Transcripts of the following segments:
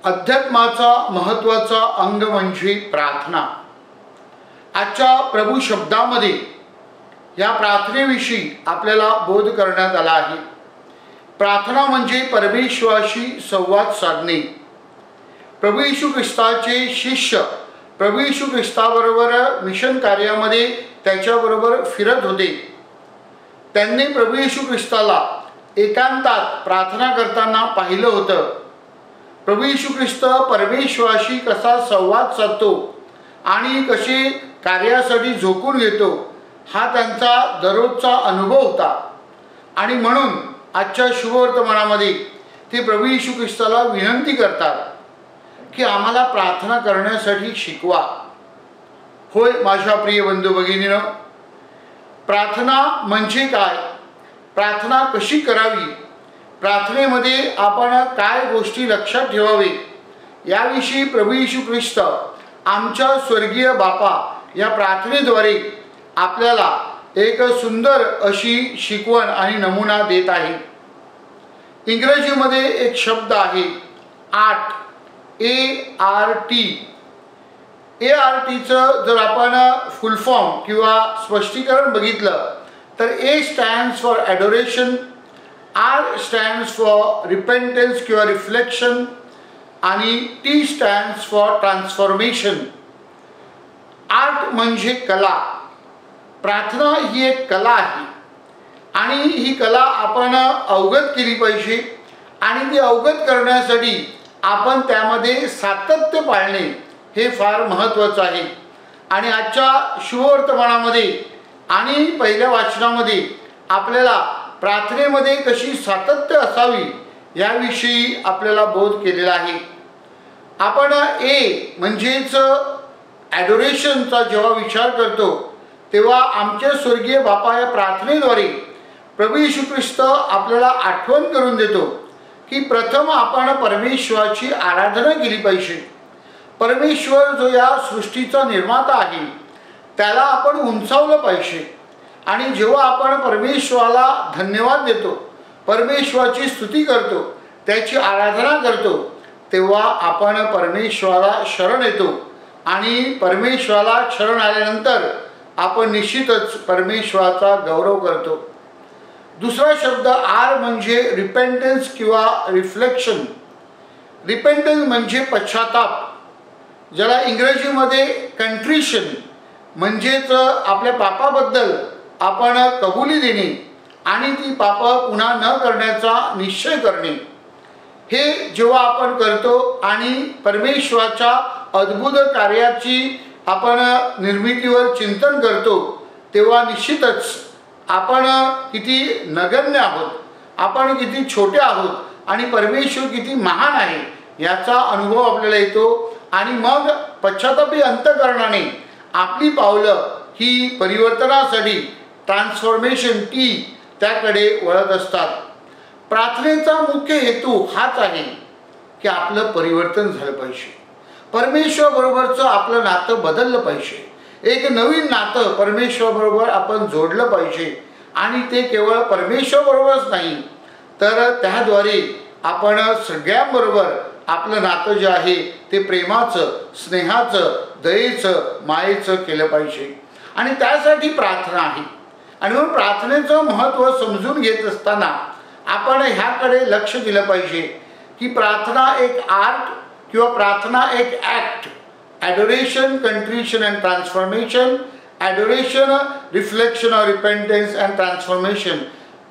अध्यात्माचा महत्त्वाचा अंग म्हणजे प्रार्थना। आजच्या प्रभू शब्दामध्ये या प्रार्थनेविषयी आपल्याला बोध करण्यात आला आहे। प्रार्थना म्हणजे परमेश्वराशी संवाद साधणे। प्रभू येशू ख्रिस्ताचे शिष्य प्रभू येशू ख्रिस्ताबरोबर मिशन कार्यामध्ये त्याच्याबरोबर फिरत होते। त्यांनी प्रभू येशू ख्रिस्ताला एकांतात प्रार्थना करताना पाहिलं होतं। प्रभू येशू ख्रिस्त परमेश्वराशी कसा संवाद साधतो आणि कसे कार्यासाठी झोकून घेतो हा त्यांचा दररोजचा अनुभव होता। आणि म्हणून आजच्या शुभवर्तमानामध्ये ते प्रभू येशू ख्रिस्ताला विनंती करतात की आम्हाला प्रार्थना करण्यासाठी शिकवा। होय माझ्या प्रिय बंधू भगिनींनो, प्रार्थना म्हणजे काय, प्रार्थना कशी करावी, प्रार्थनेमध्ये आपण काय गोष्टी लक्षात ठेवावे याविषयी प्रभू येशू ख्रिस्त आमच्या स्वर्गीय बापा या प्रार्थनेद्वारे आपल्याला एक सुंदर अशी शिकवण आणि नमुना देत आहे। इंग्रजीमध्ये एक शब्द आहे आर्ट, ART। ARTचं जर आपण फुल फॉर्म किंवा स्पष्टीकरण बघितलं तर A stands for adoration, R stands for repentance किंवा रिफ्लेक्शन आणि T stands for transformation. Art म्हणजे कला। प्रार्थना ही एक कला आहे आणि ही कला आपण अवगत केली पाहिजे आणि ती अवगत करण्यासाठी आपण त्यामध्ये सातत्य पाळणे हे फार महत्त्वाचं आहे। आणि आजच्या शुभवर्तमानामध्ये आणि पहिल्या वाचनामध्ये आपल्याला प्रार्थनेमध्ये कशी सातत्य असावी याविषयी आपल्याला बोध केलेला आहे। आपण म्हणजेच ॲडोरेशनचा जेव्हा विचार करतो तेव्हा आमच्या स्वर्गीय बापा या प्रार्थनेद्वारे प्रभू येशू ख्रिस्त आपल्याला आठवण करून देतो की प्रथम आपण परमेश्वराची आराधना केली पाहिजे। परमेश्वर जो या सृष्टीचा निर्माता आहे त्याला आपण उंचावलं पाहिजे आणि जेव्हा आपण परमेश्वराला धन्यवाद देतो, परमेश्वराची स्तुती करतो, त्याची आराधना करतो तेव्हा आपण परमेश्वराला शरण येतो आणि परमेश्वराला शरण आल्यानंतर आपण निश्चितच परमेश्वराचा गौरव करतो। दुसरा शब्द आर म्हणजे रिपेंटन्स किंवा रिफ्लेक्शन। रिपेंटन्स म्हणजे पश्चाताप, ज्याला इंग्रजीमध्ये कंट्रिशन म्हणजेच आपल्या पापाबद्दल आपण कबुली देणे आणि ती पापं पुन्हा न करण्याचा निश्चय करणे। हे जेव्हा आपण करतो आणि परमेश्वराच्या अद्भुत कार्याची आपण निर्मितीवर चिंतन करतो तेव्हा निश्चितच आपण किती नगण्य आहोत, आपण किती छोटे आहोत आणि परमेश्वर किती महान आहे याचा अनुभव आपल्याला येतो। आणि मग पश्चातापी अंतःकरणाने आपली पावलं ही परिवर्तनासाठी ट्रान्सफॉर्मेशन त्याकडे वळत असतात। प्रार्थनेचा मुख्य हेतू हाच आहे की आपलं परिवर्तन झालं पाहिजे, परमेश्वराबरोबरचं आपलं नातं बदललं पाहिजे, एक नवीन नातं परमेश्वराबरोबर आपण जोडलं पाहिजे आणि ते केवळ परमेश्वराबरोबरच नाही तर त्याद्वारे आपण सगळ्यांबरोबर आपलं नातं जे आहे ते प्रेमाचं, स्नेहाचं, दयेचं, मायेचं केलं पाहिजे आणि त्यासाठी प्रार्थना आहे। आणि म्हणून प्रार्थनेचं महत्त्व समजून घेत असताना आपण ह्याकडे लक्ष दिलं पाहिजे की प्रार्थना एक आर्ट किंवा प्रार्थना एक act, adoration, contrition and transformation, adoration, reflection or repentance and transformation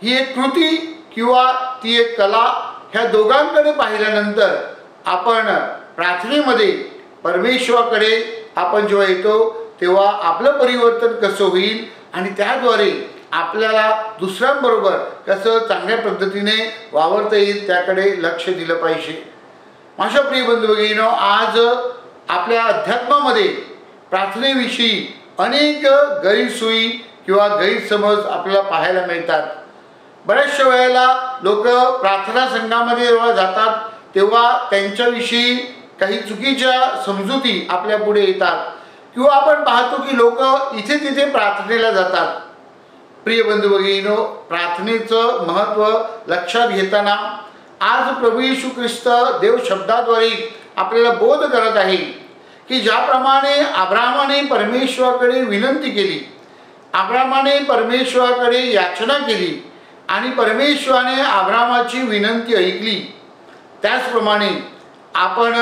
ही एक कृती किंवा ती एक कला। ह्या दोघांकडे पाहिल्यानंतर आपण प्रार्थनेमध्ये परमेश्वराकडे आपण जेव्हा येतो तेव्हा आपलं परिवर्तन कसं होईल आणि त्याद्वारे आपल्याला दुसऱ्यांबरोबर कसं चांगल्या पद्धतीने वावरता येईल त्याकडे लक्ष दिलं पाहिजे। माझ्या प्रिय बंधू भगिनींनो, आज आपल्या अध्यात्मामध्ये प्रार्थनेविषयी अनेक गैरसोयी किंवा गैरसमज आपल्याला पाहायला मिळतात। बऱ्याचशा वेळेला लोक प्रार्थना संघामध्ये जेव्हा जातात तेव्हा त्यांच्याविषयी काही चुकीच्या समजुती आपल्या पुढे येतात किंवा आपण पाहतो की लोक इथे तिथे प्रार्थनेला जातात। प्रिय बंधू भगिनींनो, प्रार्थनेचं महत्त्व लक्षात घेताना आज प्रभू येशू ख्रिस्त देव शब्दाद्वारे आपल्याला बोध करत आहे की ज्याप्रमाणे अब्रामाने परमेश्वराकडे विनंती केली, अब्रामाने परमेश्वराकडे याचना केली आणि परमेश्वराने अब्रामाची विनंती ऐकली, त्याचप्रमाणे आपण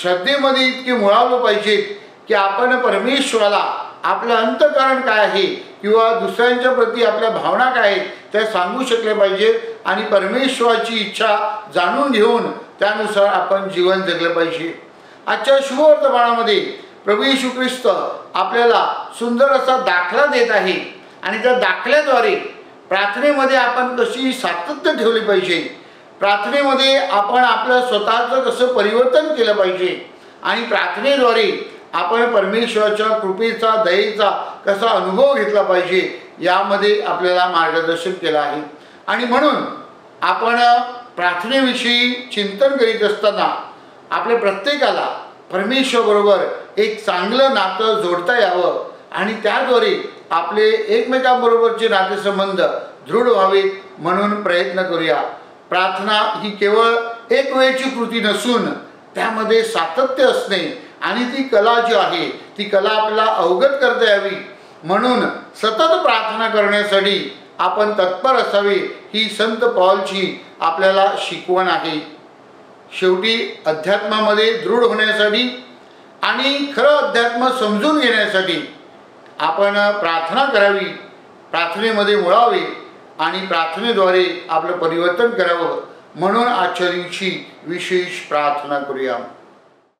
श्रद्धेमध्ये इतके मुळावलं पाहिजेत की आपण परमेश्वराला आपलं अंतःकरण काय आहे किंवा दुसऱ्यांच्या प्रती आपल्या भावना काय आहेत त्या सांगू शकले पाहिजेत आणि परमेश्वराची इच्छा जाणून घेऊन त्यानुसार आपण जीवन जगलं पाहिजे. आजच्या शुभवर्तमानामध्ये प्रभू येशू ख्रिस्त आपल्याला सुंदर असा दाखला देत आहे आणि त्या दाखल्याद्वारे प्रार्थनेमध्ये आपण कशी सातत्य ठेवली पाहिजे, प्रार्थनेमध्ये आपण आपलं स्वतःचं कसं परिवर्तन केलं पाहिजे आणि प्रार्थनेद्वारे आपण परमेश्वराच्या कृपेचा, दयेचा कसा अनुभव घेतला पाहिजे यामध्ये आपल्याला मार्गदर्शन केलं आहे. आणि म्हणून आपण प्रार्थनेविषयी चिंतन करीत असताना आपल्या प्रत्येकाला परमेश्वराबरोबर एक चांगलं नातं जोडता यावं आणि त्याद्वारे आपले एकमेकांबरोबरचे नातेसंबंध दृढ व्हावेत म्हणून प्रयत्न करूया. प्रार्थना ही केवळ एक वेळची कृती नसून त्यामध्ये सातत्य असणे आणि ती कला जी आहे ती कला आपल्याला अवगत करता यावी म्हणून सतत प्रार्थना करण्यासाठी आपण तत्पर असावे ही संत पौलची आपल्याला शिकवण आहे. शेवटी अध्यात्मामध्ये दृढ होण्यासाठी आणि खरं अध्यात्म समजून घेण्यासाठी आपण प्रार्थना करावी, प्रार्थनेमध्ये मुळावे आणि प्रार्थनेद्वारे आपलं परिवर्तन करावं म्हणून आजच्या दिवशी विशेष प्रार्थना करूया.